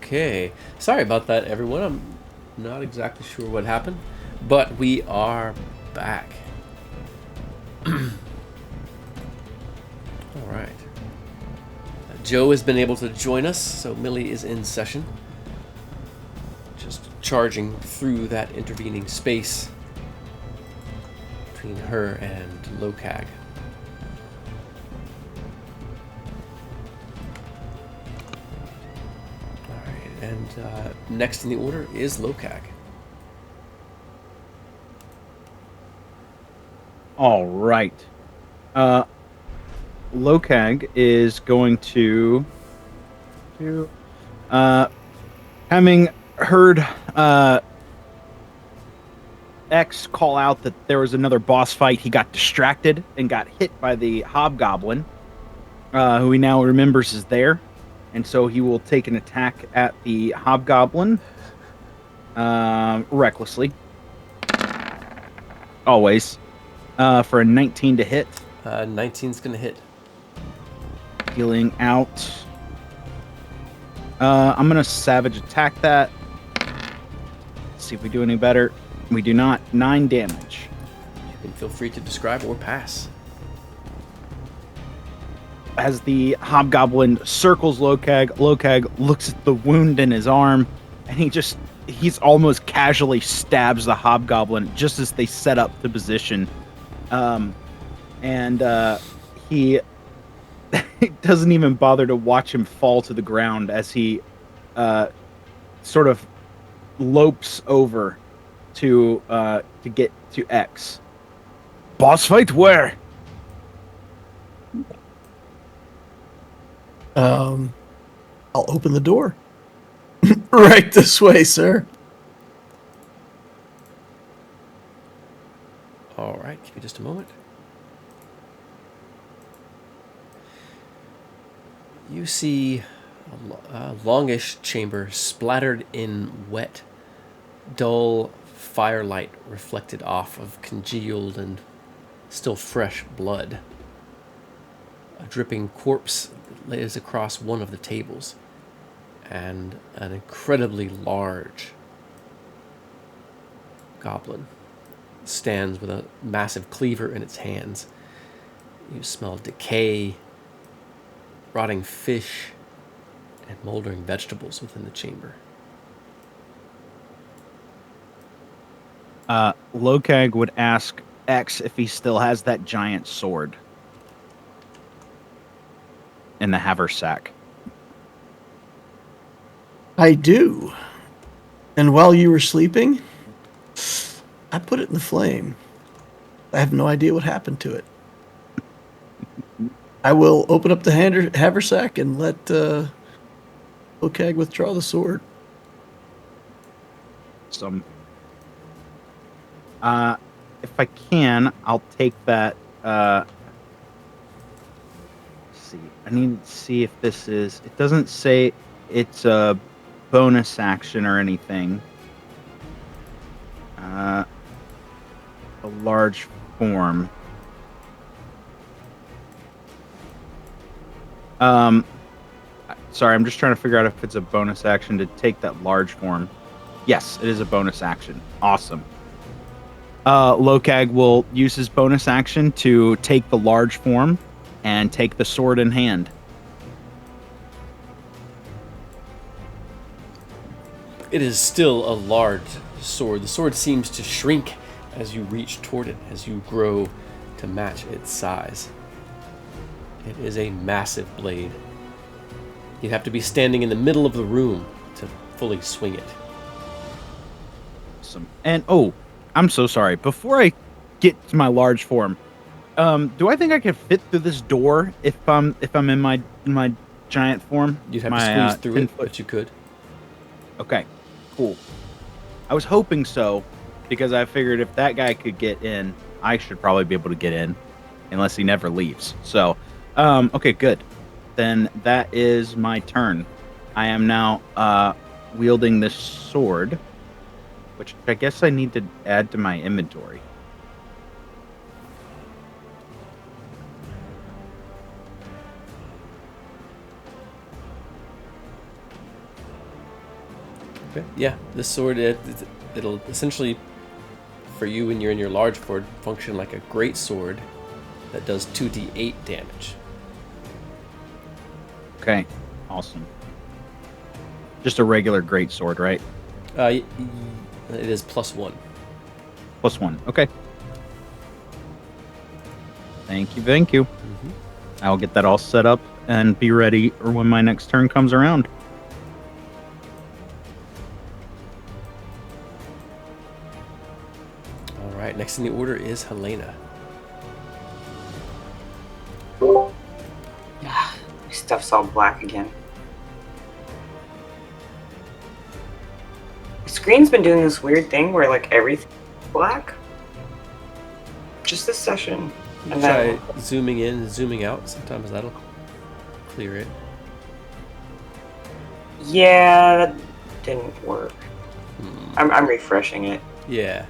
Okay. Sorry about that, everyone. I'm not exactly sure what happened, but we are back. All right. Joe has been able to join us, so Millie is in session. Just charging through that intervening space between her and Locag. And next in the order is Locag. All right. Locag is going to uh, having heard X call out that there was another boss fight. He got distracted and got hit by the hobgoblin, who he now remembers is there, and so he will take an attack at the hobgoblin recklessly. Always. For a 19 to hit. 19's going to hit. Dealing out. I'm going to savage attack that. Let's see if we do any better. We do not. 9 damage. You can feel free to describe or pass. As the hobgoblin circles Locag looks at the wound in his arm, and he's almost casually stabs the hobgoblin just as they set up the position. He doesn't even bother to watch him fall to the ground as he sort of lopes over to get to X. Boss fight where? I'll open the door. Right this way, sir. All right, give me just a moment. You see a longish chamber splattered in wet, dull firelight reflected off of congealed and still fresh blood. A dripping corpse lays across one of the tables, and an incredibly large goblin stands with a massive cleaver in its hands. You smell decay, rotting fish, and moldering vegetables within the chamber. Locag would ask X if he still has that giant sword in the haversack. I do. And while you were sleeping, I put it in the flame. I have no idea what happened to it. I will open up the haversack and let Locag withdraw the sword. If I can, I'll take that. Let's see. I need to see if this is. It doesn't say it's a bonus action or anything. A large form. Sorry, I'm just trying to figure out if it's a bonus action to take that large form. Yes, it is a bonus action. Awesome. Locag will use his bonus action to take the large form and take the sword in hand. It is still a large sword. The sword seems to shrink as you reach toward it, as you grow to match its size. It is a massive blade. You'd have to be standing in the middle of the room to fully swing it. Awesome. And I'm so sorry. Before I get to my large form, do I think I can fit through this door if I'm in my giant form? You'd have to squeeze through it, but you could. Okay, cool. I was hoping so, because I figured if that guy could get in, I should probably be able to get in, unless he never leaves. So, okay, good. Then that is my turn. I am now wielding this sword, which I guess I need to add to my inventory. Okay. Yeah, this sword it'll essentially, for you when you're in your large sword, function like a great sword that does 2d8 damage. Okay, awesome. Just a regular great sword, right? It is +1. +1. Okay. Thank you, thank you. Mm-hmm. I'll get that all set up and be ready for when my next turn comes around. All right. Next in the order is Helena. My stuff's all black again. The screen's been doing this weird thing where like everything's black. Just this session. And Try zooming in and zooming out. Sometimes that'll clear it. Yeah, that didn't work. I'm refreshing it. Yeah.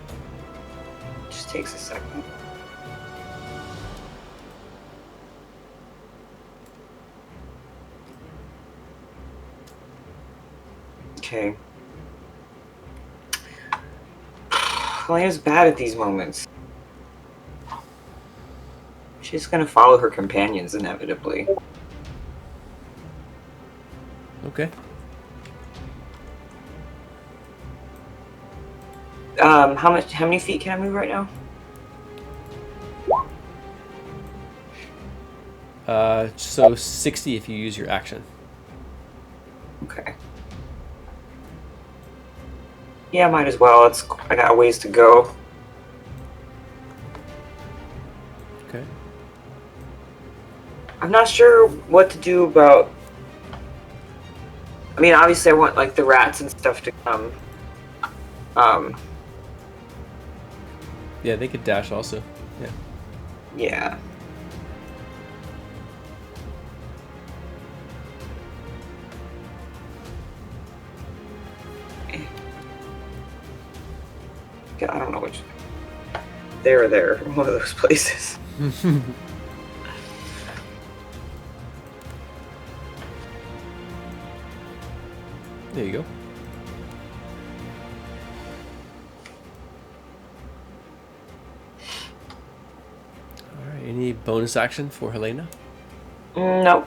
Just takes a second. Okay. Helena's bad at these moments. She's gonna follow her companions inevitably. Okay. How many feet can I move right now? So 60 if you use your action. Okay. Yeah, might as well. I got a ways to go. Okay. I'm not sure what to do about. I mean, obviously, I want like the rats and stuff to come. Yeah, they could dash also. Yeah. Yeah. Yeah, I don't know which. There or there, one of those places. There you go. All right. Any bonus action for Helena? Nope. All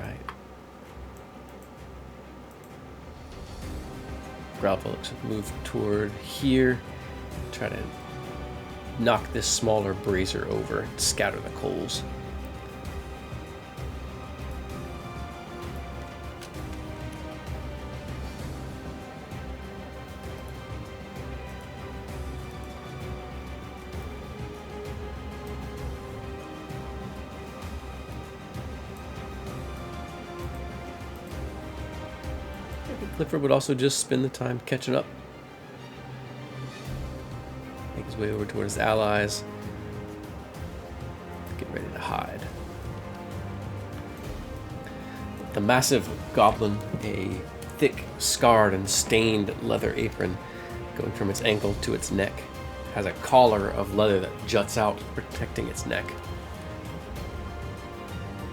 right. Growlix will move toward here. Try to knock this smaller brazier over and scatter the coals. Clifford would also just spend the time catching up. Make his way over towards his allies. Get ready to hide. The massive goblin, a thick, scarred, and stained leather apron going from its ankle to its neck, has a collar of leather that juts out, protecting its neck.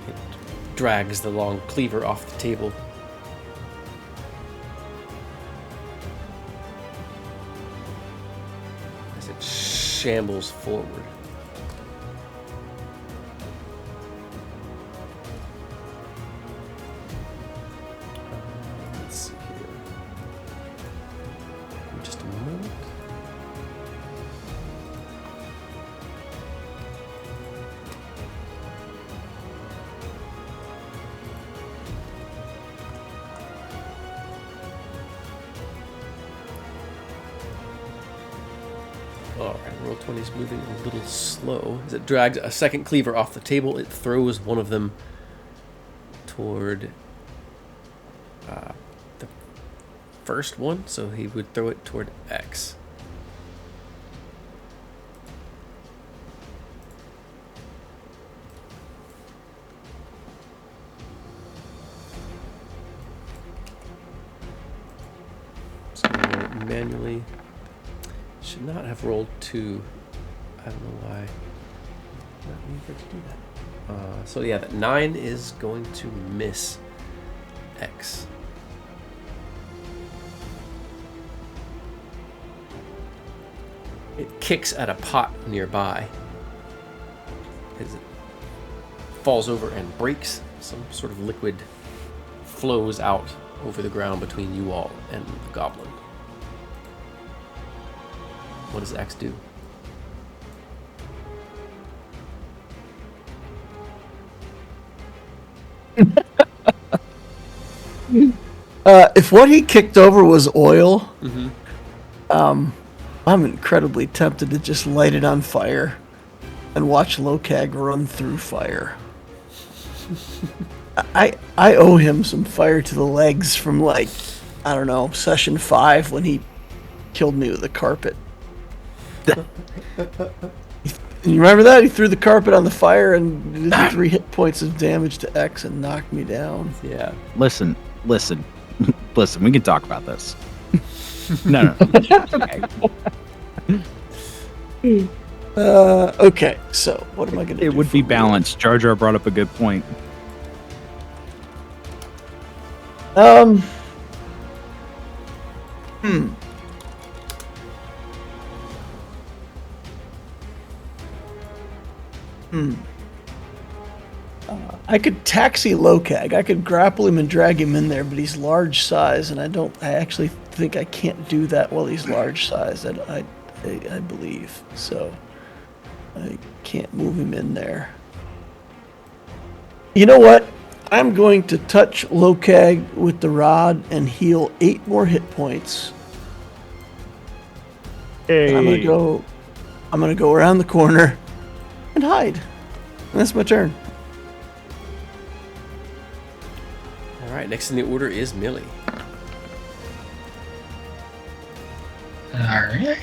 It drags the long cleaver off the table. Shambles forward. Let's see here. In just a moment. Alright, roll 20 is moving a little slow. As it drags a second cleaver off the table, it throws one of them toward the first one, so he would throw it toward X. So manually. Should not have rolled 2. I don't know why. Not eager to do that. So yeah, that 9 is going to miss X. It kicks at a pot nearby as it falls over and breaks. Some sort of liquid flows out over the ground between you all and the goblin. What does X do? If what he kicked over was oil, Mm-hmm. I'm incredibly tempted to just light it on fire and watch Lokag run through fire. I owe him some fire to the legs from, like, I don't know, session 5 when he killed me with a carpet. You remember that? He threw the carpet on the fire and did 3 hit points of damage to X and knocked me down. Yeah. Listen. We can talk about this. No. Okay. Okay, so what am I going to do? It would be for real? balanced. Jar Jar brought up a good point. I could taxi Lokag. I could grapple him and drag him in there, but he's large size, and I actually think I can't do that while he's large size. I believe so. I can't move him in there. You know what? I'm going to touch Lokag with the rod and heal 8 more hit points. And I'm gonna go around the corner and hide. And that's my turn. All right. Next in the order is Millie. Alright.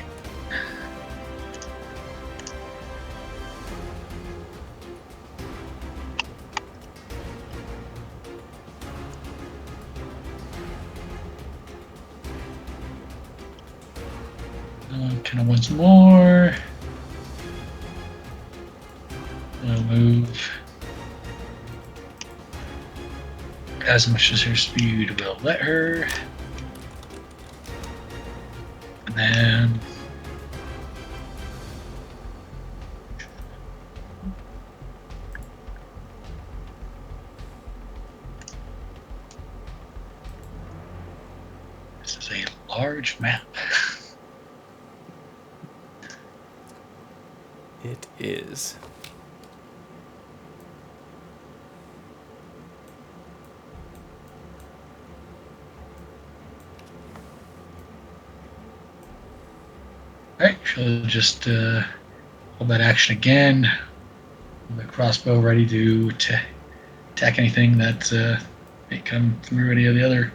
Kind of once more. I'll move as much as her speed will let her. And then this is a large map. It is. Alright, she'll just hold that action again. The crossbow ready to attack anything that may come through any of the other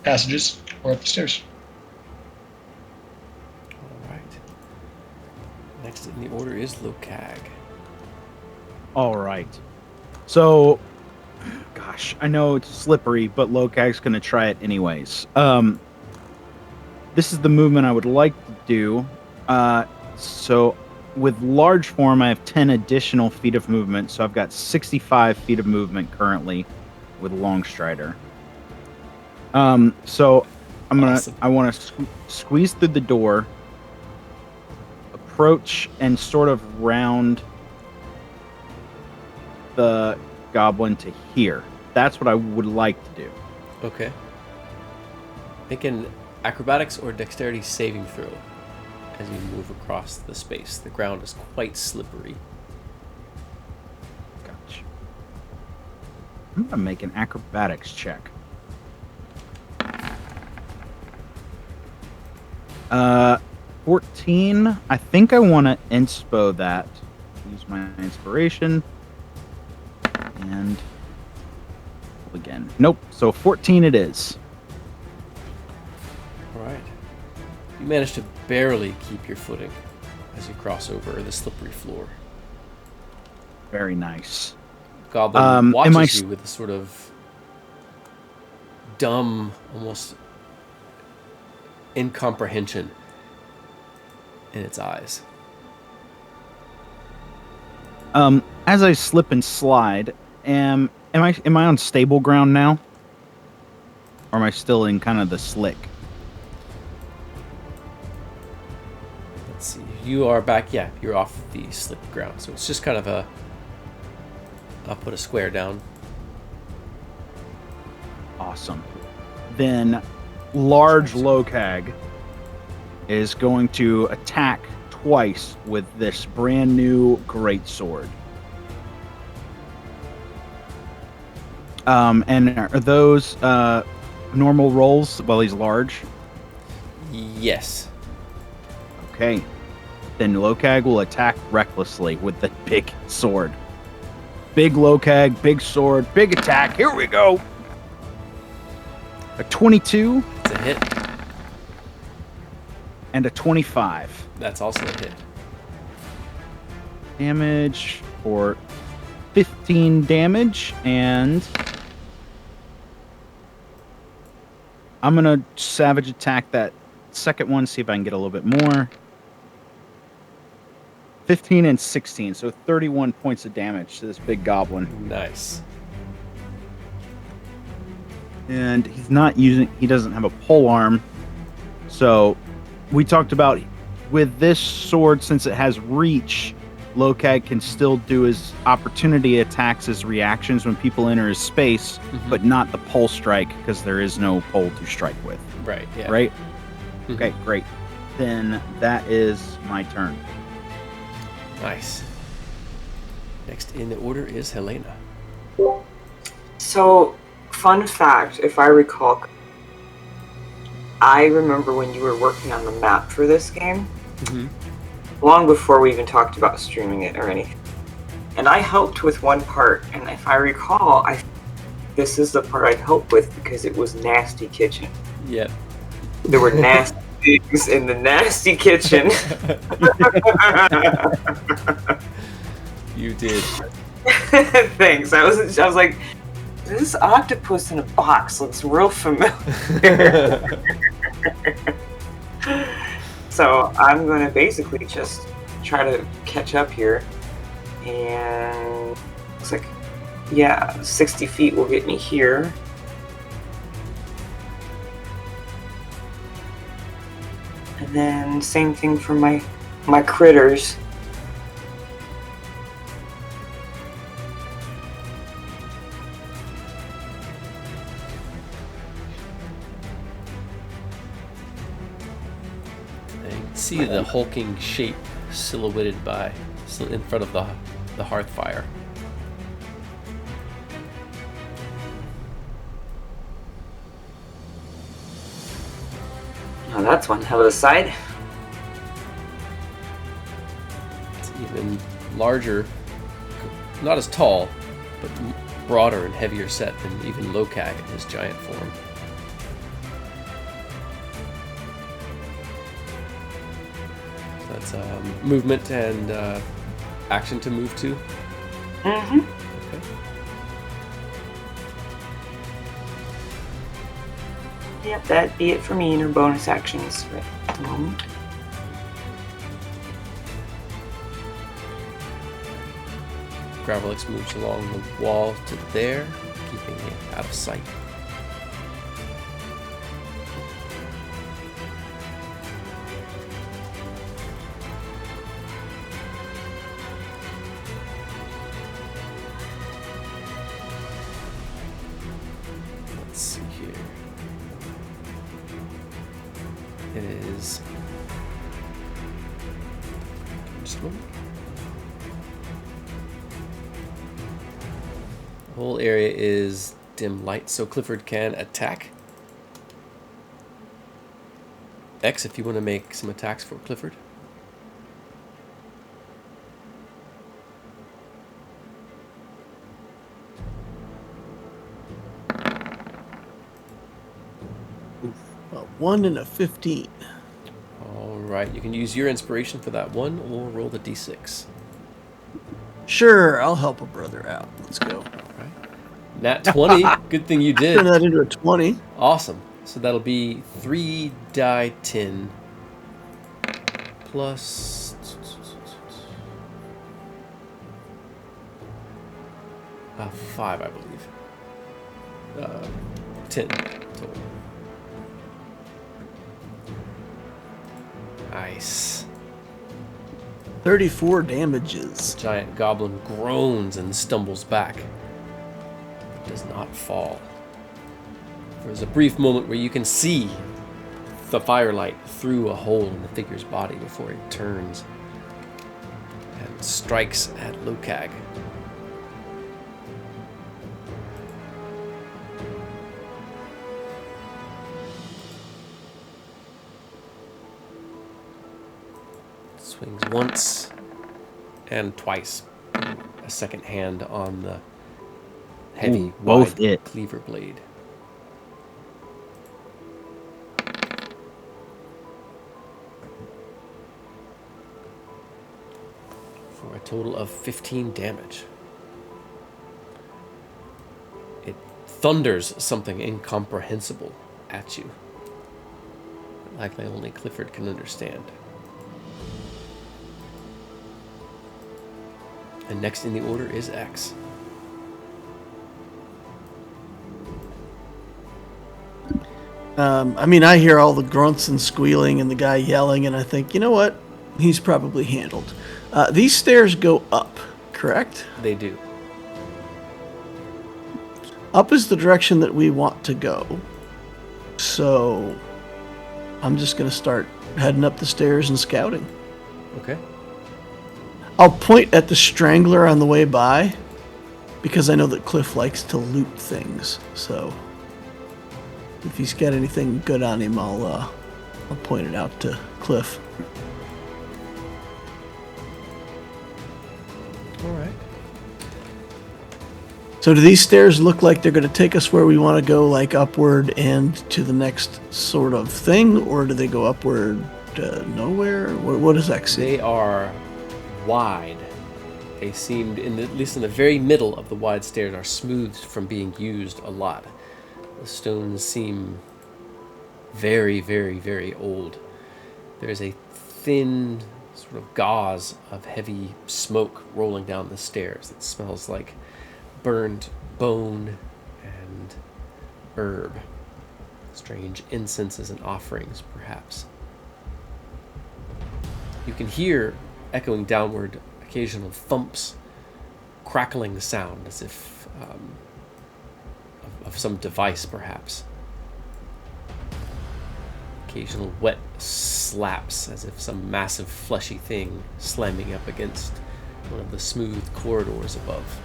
passages or up the stairs. All right. Next in the order is Lokag. All right. So, gosh, I know it's slippery, but Lokag's going to try it anyways. This is the movement I would like to do. So, with large form, I have 10 additional feet of movement, so I've got 65 feet of movement currently with Long Strider. So Awesome. I want to squeeze through the door, approach, and sort of round the goblin to here. That's what I would like to do. Okay. Make an acrobatics or dexterity saving throw as you move across the space. The ground is quite slippery. Gotcha. I'm gonna make an acrobatics check. 14. I think I want to inspo that. Use my inspiration. And again. Nope. So 14 it is. All right. You manage to barely keep your footing as you cross over the slippery floor. Very nice. Goblin am watches I you with a sort of dumb, almost incomprehension in its eyes. As I slip and slide, am I on stable ground now? Or am I still in kind of the slick? Let's see. You are back. Yeah, you're off the slick ground. So it's just kind of a... I'll put a square down. Awesome. Then large Lokag is going to attack twice with this brand new greatsword. And are those normal rolls while he's large? Yes. Okay. Then Lokag will attack recklessly with the big sword. Big Lokag, big sword, big attack. Here we go. A 22. It's a hit. And a 25. That's also a hit. Damage for 15 damage, and I'm gonna savage attack that second one, see if I can get a little bit more. 15 and 16, so 31 points of damage to this big goblin. Nice. And he doesn't have a pole arm, so we talked about with this sword, since it has reach, Lokag can still do his opportunity attacks as reactions when people enter his space, but not the pole strike because there is no pole to strike with. Right, yeah. Right? Okay, great. Then that is my turn. Nice. Next in the order is Helena. So, fun fact, if I recall, I remember when you were working on the map for this game, long before we even talked about streaming it or anything. And I helped with one part, and if I recall, this is the part I helped with because it was Nasty Kitchen. Yep. There were nasty things in the nasty kitchen. You did. Thanks. I was like, this octopus in a box looks real familiar. So I'm going to basically just try to catch up here. And looks like, yeah, 60 feet will get me here. And then same thing for my critters. See the hulking shape silhouetted in front of the hearth fire. Now that's one hell of a sight. It's even larger, not as tall, but broader and heavier set than even Lokag in his giant form. That's movement and action to move to. Mm-hmm. Okay. Yep, that'd be it for me in her bonus actions right at the moment. Gravelix moves along the wall to there, keeping it out of sight. Let's see here. It is... Just a moment. The whole area is dim light, so Clifford can attack. X, if you want to make some attacks for Clifford. A 1 and a 15. All right, you can use your inspiration for that one, or roll the d6. Sure, I'll help a brother out. Let's go. All right. Nat 20. Good thing you did. Turn that into a 20. Awesome. So that'll be 3 die 10 plus 5, I believe. 10 total. Nice. 34 damages. Giant goblin groans and stumbles back. It does not fall. There's a brief moment where you can see the firelight through a hole in the figure's body before it turns and strikes at Lokag. Swings once and twice. A second hand on the heavy, both wide cleaver blade. For a total of 15 damage. It thunders something incomprehensible at you. Likely only Clifford can understand. And next in the order is X. I hear all the grunts and squealing and the guy yelling, and I think, you know what? He's probably handled. These stairs go up, correct? They do. Up is the direction that we want to go. So I'm just going to start heading up the stairs and scouting. Okay. I'll point at the strangler on the way by, because I know that Cliff likes to loot things. So if he's got anything good on him, I'll point it out to Cliff. All right. So do these stairs look like they're going to take us where we want to go, like upward and to the next sort of thing, or do they go upward nowhere? What does X see? They are wide. They seemed, at least in the very middle of the wide stairs, are smoothed from being used a lot. The stones seem very, very, very old. There's a thin sort of gauze of heavy smoke rolling down the stairs. It smells like burned bone and herb. Strange incenses and offerings, perhaps. You can hear, echoing downward, occasional thumps, crackling sound as if of some device, perhaps. Occasional wet slaps as if some massive fleshy thing slamming up against one of the smooth corridors above.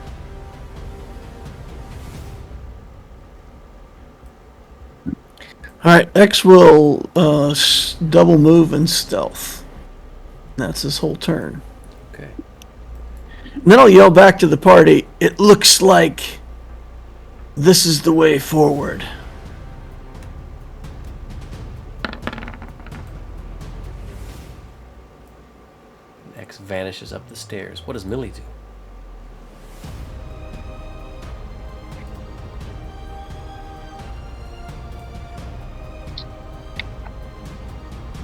Alright, X will double move and stealth. That's his whole turn. Okay. And then I'll yell back to the party, it looks like this is the way forward. X vanishes up the stairs. What does Millie do?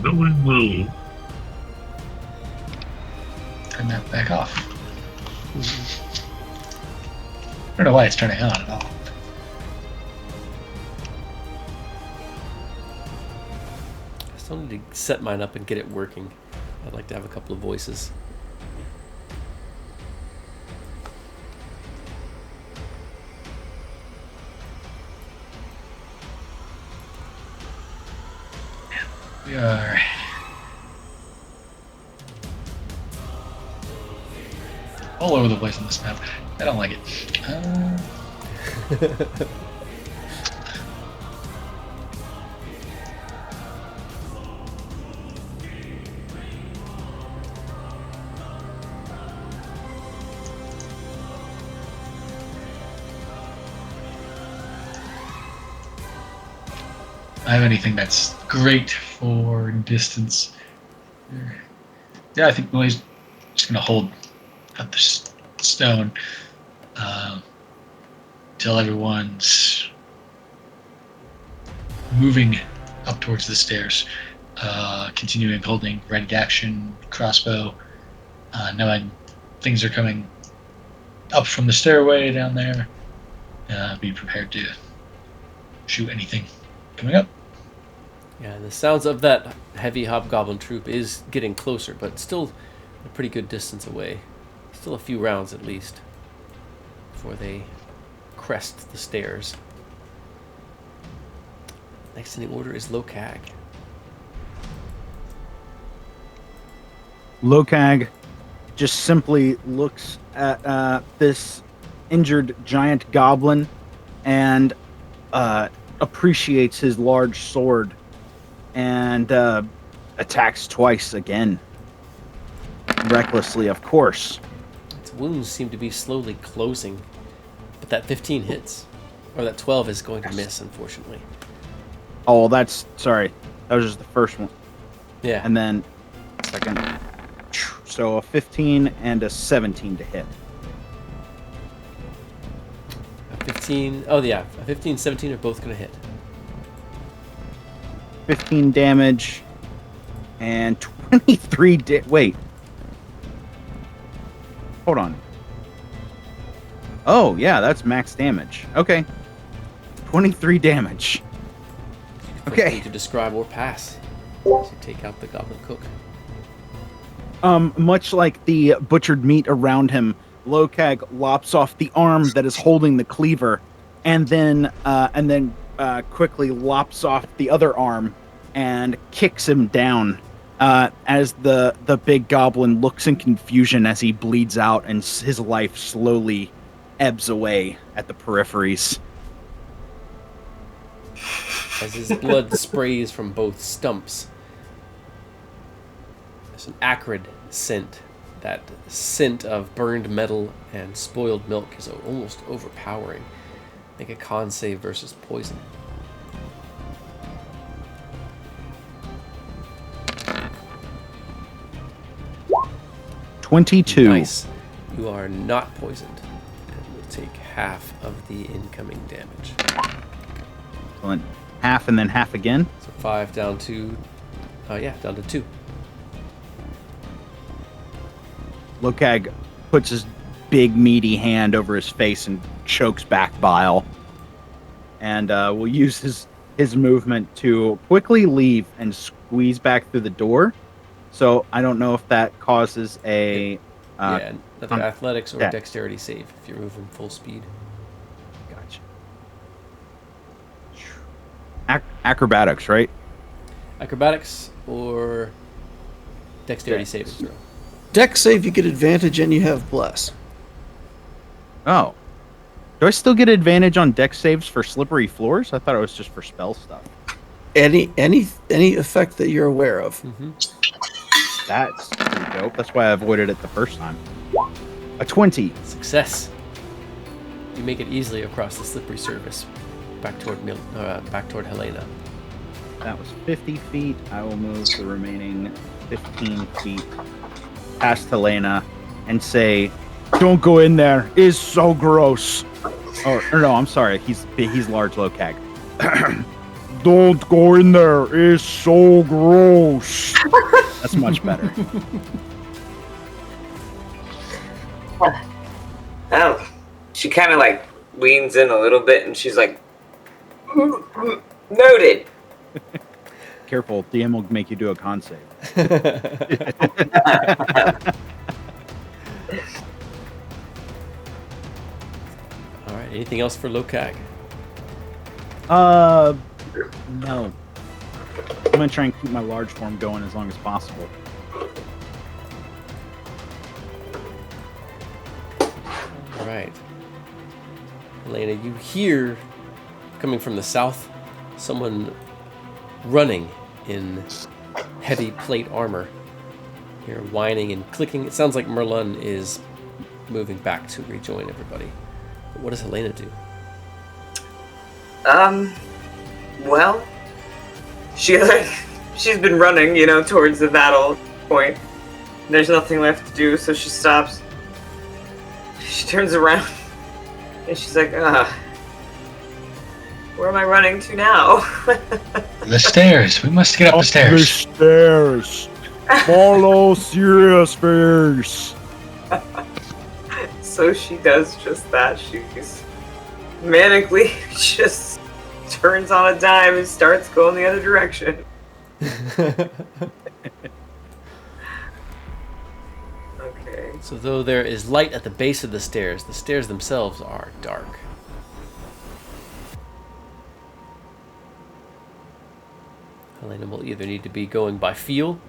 Millie will Turn that back off. I don't know why it's turning on at all. I still need to set mine up and get it working. I'd like to have a couple of voices. We are all over the place on this map. I don't like it. I have anything that's great for distance. Yeah, I think Millie's just going to hold up the stone till everyone's moving up towards the stairs, continuing holding ready action, crossbow, knowing things are coming up from the stairway down there. Be prepared to shoot anything coming up. Yeah, the sounds of that heavy hobgoblin troop is getting closer, but still a pretty good distance away. Still a few rounds at least before they crest the stairs. Next in the order is Lokag. Lokag just simply looks at this injured giant goblin and appreciates his large sword and attacks twice again. Recklessly, of course. Its wounds seem to be slowly closing, but that 15 hits. Or that 12 is going to miss, unfortunately. Oh, that's... Sorry. That was just the first one. Yeah. And then second. So a 15 and a 17 to hit. A 15... Oh, yeah. A 15 and 17 are both going to hit. 15 damage and 23 wait. Hold on. Oh, yeah, that's max damage. Okay. 23 damage. Okay. Need to describe or pass. So take out the goblin cook. Much like the butchered meat around him, Lokag lops off the arm that is holding the cleaver, and then quickly lops off the other arm and kicks him down. As the big goblin looks in confusion as he bleeds out and his life slowly ebbs away at the peripheries. As his blood sprays from both stumps, there's an acrid scent. That scent of burned metal and spoiled milk is almost overpowering. Make a con save versus poison. $22. Nice. You are not poisoned. And will take half of the incoming damage. Excellent. Half and then half again. So 5 down to... down to 2. Lokag puts his big meaty hand over his face and chokes back bile. And will use his movement to quickly leave and squeeze back through the door. So I don't know if that causes a... another athletics or yeah. dexterity save if you're moving full speed. Gotcha. Acrobatics, right? Acrobatics or dexterity saving throw. Dex save, you get advantage and you have bless. Oh. Do I still get advantage on dex saves for slippery floors? I thought it was just for spell stuff. Any effect that you're aware of. Mm-hmm. That's pretty dope. That's why I avoided it the first time. A 20. Success. You make it easily across the slippery surface, back toward Helena. That was 50 feet. I will move the remaining 15 feet past Helena and say, "Don't go in there. It's so gross." Or no, I'm sorry. He's large Lokag. Don't go in there. It's so gross. That's much better. Oh, she kind of like leans in a little bit and she's like, noted. Careful, DM will make you do a con save. All right. Anything else for Lokag? No. I'm gonna try and keep my large form going as long as possible. All right. Helena, you hear, coming from the south, someone running in heavy plate armor. You're whining and clicking. It sounds like Merlin is moving back to rejoin everybody. But what does Helena do? Well, she's been running, towards the battle point. There's nothing left to do, so she stops. She turns around and she's like, where am I running to now? The stairs. We must get up the stairs. stairs. Follow Serious Face. So she does just that. She's manically just turns on a dime and starts going the other direction. Okay. So though there is light at the base of the stairs themselves are dark. Helena will either need to be going by feel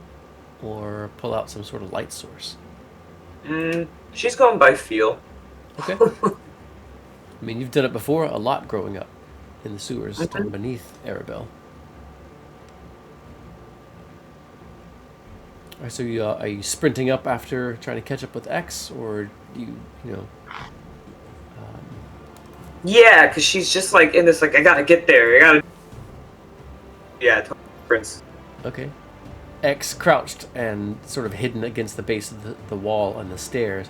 or pull out some sort of light source. She's going by feel. Okay. I mean, you've done it before a lot growing up in the sewers down beneath Arabelle. All right, so are you sprinting up after trying to catch up with X, or do you know? Yeah, because she's just like in this, like, I gotta get there. I gotta. Yeah, Prince. Okay. X crouched and sort of hidden against the base of the wall and the stairs.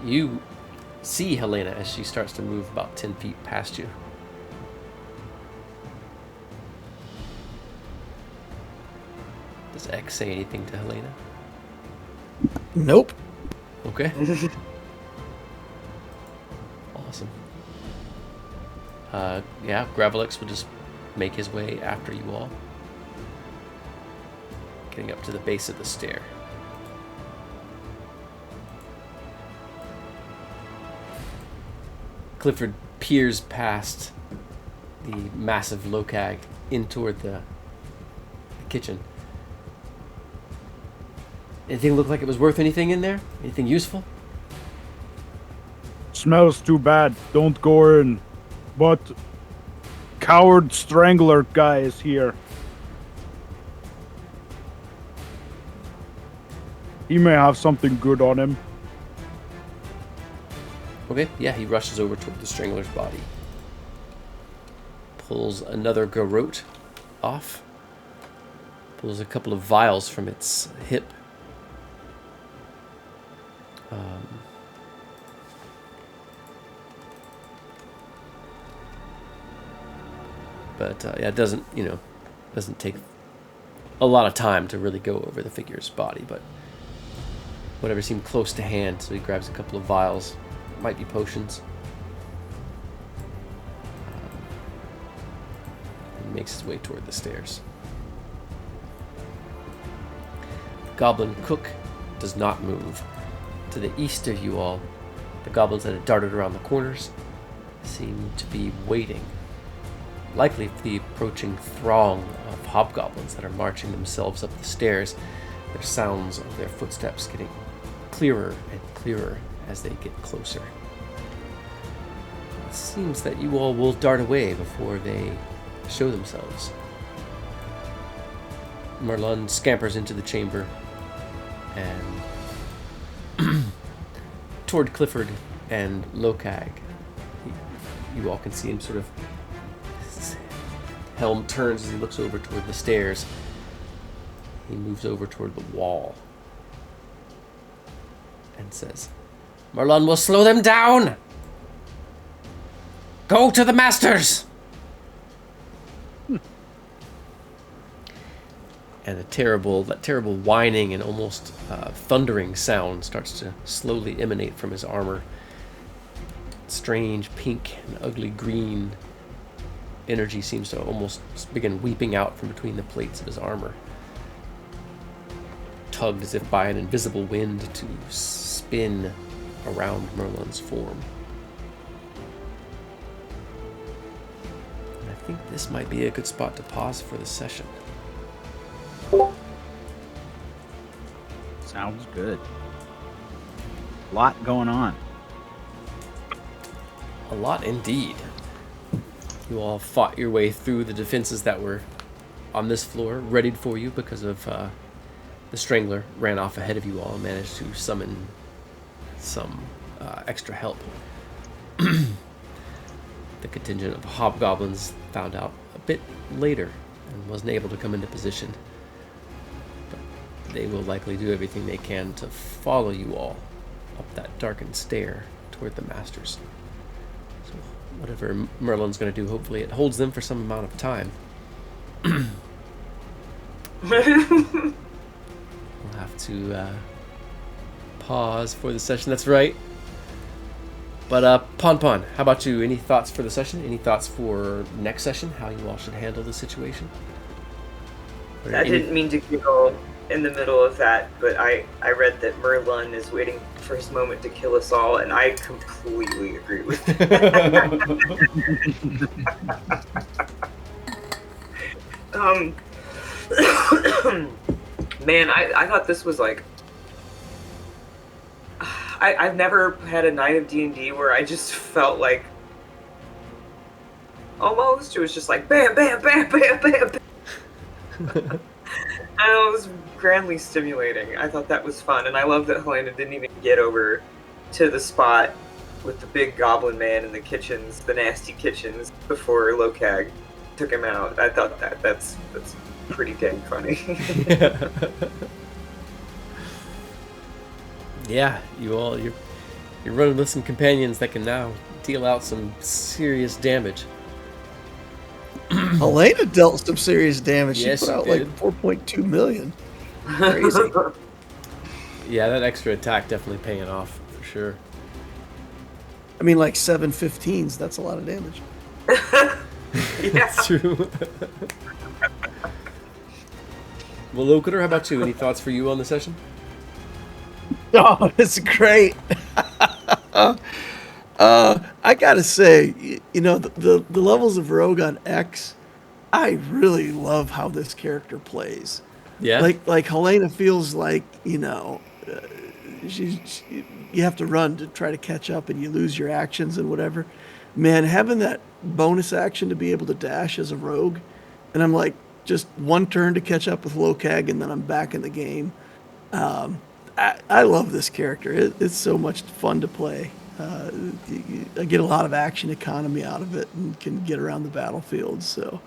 You see Helena as she starts to move about 10 feet past you. Does X say anything to Helena? Nope. Okay. Awesome. Yeah, Gravelix will just make his way after you all. Getting up to the base of the stair. Clifford peers past the massive locag in toward the kitchen. Anything look like it was worth anything in there? Anything useful? Smells too bad. Don't go in. But coward strangler guy is here. He may have something good on him. Okay, yeah, he rushes over toward the strangler's body. Pulls another garrote off. Pulls a couple of vials from its hip. But yeah, it doesn't take a lot of time to really go over the figure's body, but whatever seemed close to hand, so he grabs a couple of vials. Might be potions. And makes his way toward the stairs. The goblin cook does not move. To the east of you all, the goblins that had darted around the corners seem to be waiting. Likely for the approaching throng of hobgoblins that are marching themselves up the stairs, their sounds of their footsteps getting clearer and clearer as they get closer. It seems that you all will dart away before they show themselves. Merlin scampers into the chamber and toward Clifford and Locag. You all can see him sort of, his helm turns as he looks over toward the stairs. He moves over toward the wall and says, "Merlin will slow them down! Go to the masters!" And that terrible whining and almost thundering sound starts to slowly emanate from his armor. Strange pink and ugly green energy seems to almost begin weeping out from between the plates of his armor, tugged as if by an invisible wind to spin around Merlin's form. And I think this might be a good spot to pause for the session. Sounds good. Lot going on. A lot indeed. You all fought your way through the defenses that were on this floor, readied for you because of the Strangler ran off ahead of you all and managed to summon some extra help. The contingent of hobgoblins found out a bit later and wasn't able to come into position. But they will likely do everything they can to follow you all up that darkened stair toward the masters. So whatever Merlin's going to do, hopefully it holds them for some amount of time. We'll have to pause for the session. That's right. But Pon, how about you? Any thoughts for the session? Any thoughts for next session? How you all should handle the situation? I didn't mean to giggle. in the middle of that, but I read that Merlin is waiting for his moment to kill us all, and I completely agree with that. Man, I thought this was like... I've never had a night of D&D where I just felt like... Almost, it was just like bam, bam, bam, bam, bam, bam. And it was grandly stimulating. I thought that was fun, and I love that Helena didn't even get over to the spot with the big goblin man in the kitchens, the nasty kitchens, before Lokag took him out. I thought that's pretty dang funny. Yeah, you're running with some companions that can now deal out some serious damage. Helena dealt some serious damage. Yes, she put out she like did. 4.2 million. Crazy. Yeah, that extra attack definitely paying off for sure. I mean, like 7/15s. That's a lot of damage. Yeah. That's true. Well, Locator, how about you? Any thoughts for you on the session? Oh, it's great. I gotta say, you know, the levels of Rogue on X, I really love how this character plays. Yeah. Like Helena feels like, you know, you have to run to try to catch up, and you lose your actions and whatever. Man, having that bonus action to be able to dash as a rogue, and I'm like just one turn to catch up with Lokag, and then I'm back in the game. I love this character. It's so much fun to play. I get a lot of action economy out of it and can get around the battlefield. So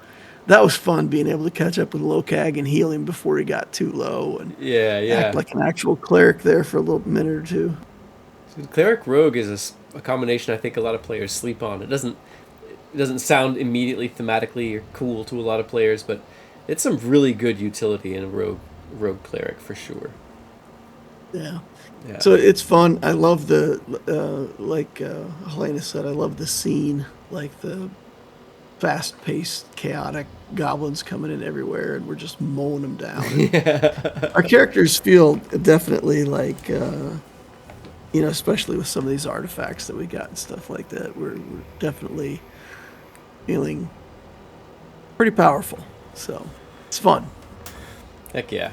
that was fun, being able to catch up with Lokag and heal him before he got too low, and Yeah. act like an actual cleric there for a little minute or two. So Cleric Rogue is a combination I think a lot of players sleep on. It doesn't sound immediately thematically or cool to a lot of players, but it's some really good utility in a rogue cleric for sure. Yeah. Yeah. So it's fun. I love the, like Helena said, I love the scene, like the fast-paced, chaotic goblins coming in everywhere, and we're just mowing them down. Yeah. Our characters feel definitely like, you know, especially with some of these artifacts that we got and stuff like that, we're definitely feeling pretty powerful. So it's fun. Heck yeah.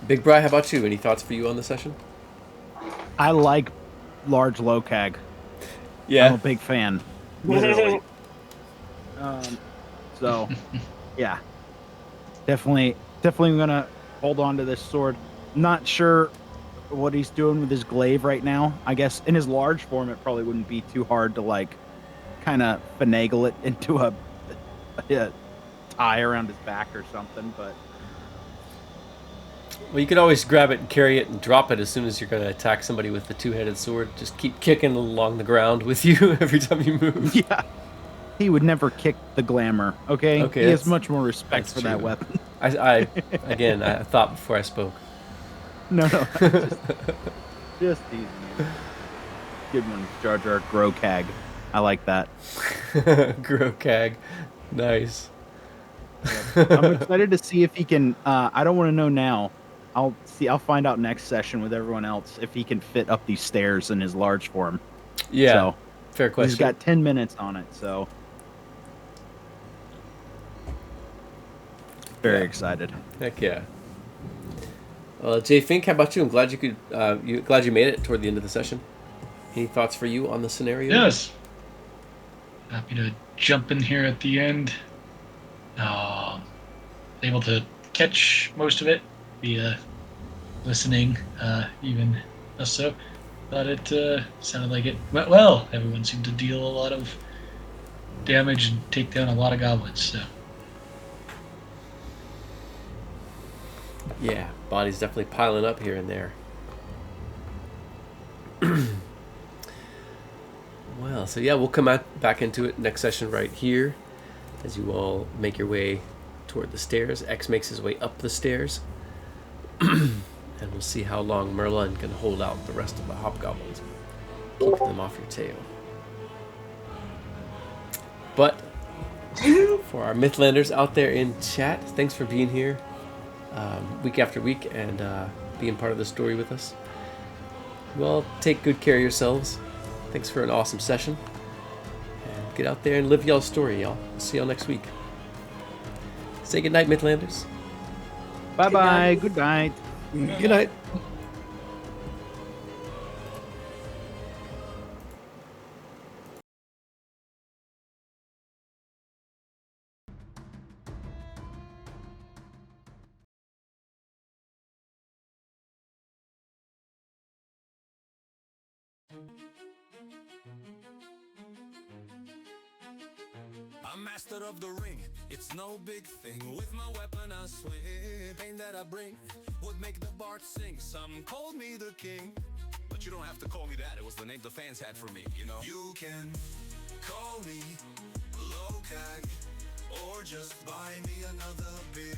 Big Bri, how about you? Any thoughts for you on the session? I like large Lokag. Yeah. I'm a big fan. Literally. So, yeah. Definitely gonna hold on to this sword. Not sure what he's doing with his glaive right now. I guess in his large form, it probably wouldn't be too hard to like kind of finagle it into a tie around his back or something. But Well, you could always grab it and carry it and drop it as soon as you're going to attack somebody with the two-headed sword. Just keep kicking along the ground with you every time you move. yeah, he would never kick the glamour. Okay, Okay, he has that's- much more respect that's for that true. weapon. I thought before I spoke. No, just easy. Good one, Jar Jar Grokag. I like that. Grokag. Nice. I'm excited to see if he can. I don't want to know now. I'll find out next session with everyone else if he can fit up these stairs in his large form. Yeah. So, Fair question. he's got 10 minutes on it, so very excited. Heck yeah. Jay Fink, how about you? I'm glad you made it toward the end of the session. Any thoughts for you on the scenario? Yes. Happy to jump in here at the end. Able to catch most of it via listening, even so. Thought it sounded like it went well. Everyone seemed to deal a lot of damage and take down a lot of goblins. So Yeah, bodies definitely piling up here and there. Well, so yeah, we'll come back into it next session right here as you all make your way toward the stairs. X makes his way up the stairs. And we'll see how long Merlin can hold out the rest of the hobgoblins, keeping them off your tail. But For our Mythlanders out there in chat, thanks for being here week after week and being part of the story with us. Well, take good care of yourselves. Thanks for an awesome session. And get out there and live y'all's story, y'all. See y'all next week. Say goodnight, Mythlanders. Bye-bye. Good night. Good night. I'm master of the ring, it's no big thing. With my weapon I swing, pain that I bring would make the bard sing. Some called me the king, but you don't have to call me that. It was the name the fans had for me, you know. You can call me Lokag, or just buy me another beer.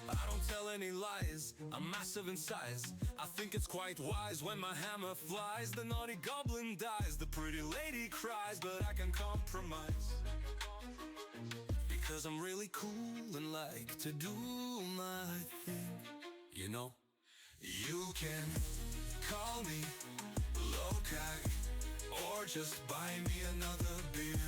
I don't tell any lies, I'm massive in size. I think it's quite wise when my hammer flies. The naughty goblin dies, the pretty lady cries, but I can compromise. Because I'm really cool and like to do my thing. You know, you can call me Lokag, or just buy me another beer.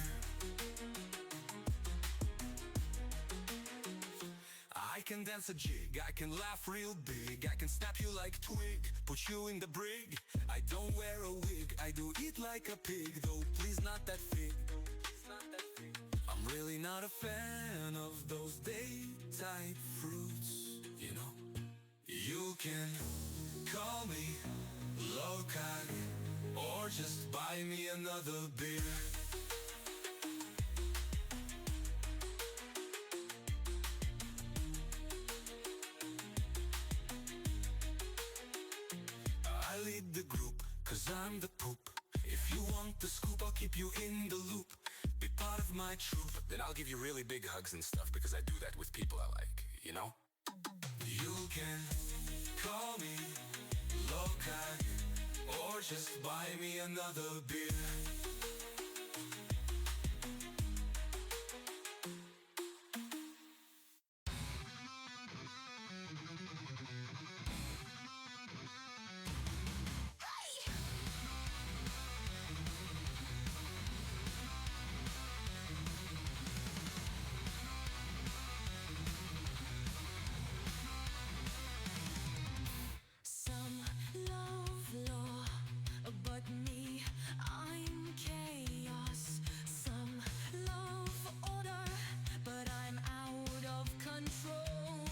I can dance a jig, I can laugh real big, I can snap you like twig, put you in the brig. I don't wear a wig, I do eat like a pig, though please not that fig. I'm really not a fan of those day-type fruits, you know. You can call me Lokag, or just buy me another beer. I lead the group, cause I'm the poop. If you want the scoop, I'll keep you in the loop. Be part of my troop, then I'll give you really big hugs and stuff, because I do that with people I like, you know? You can call me Lokag, or just buy me another beer. Some love law, but me, I'm chaos. Some love order, but I'm out of control.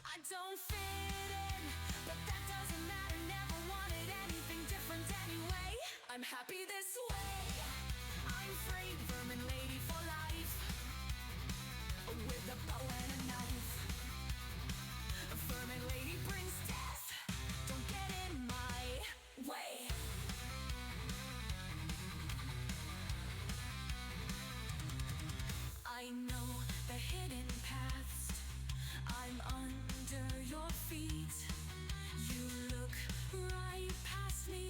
I don't fit in, but that doesn't matter. Never wanted anything different anyway. I'm happy this way. I'm free, vermin lady for life, with a bow and a knife. Vermin lady brings death. Don't get in my way. I know the hidden paths. I'm under your feet. You look right past me.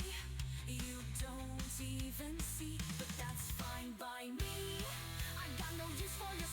You don't even see, but that's fine by me. I got no use for your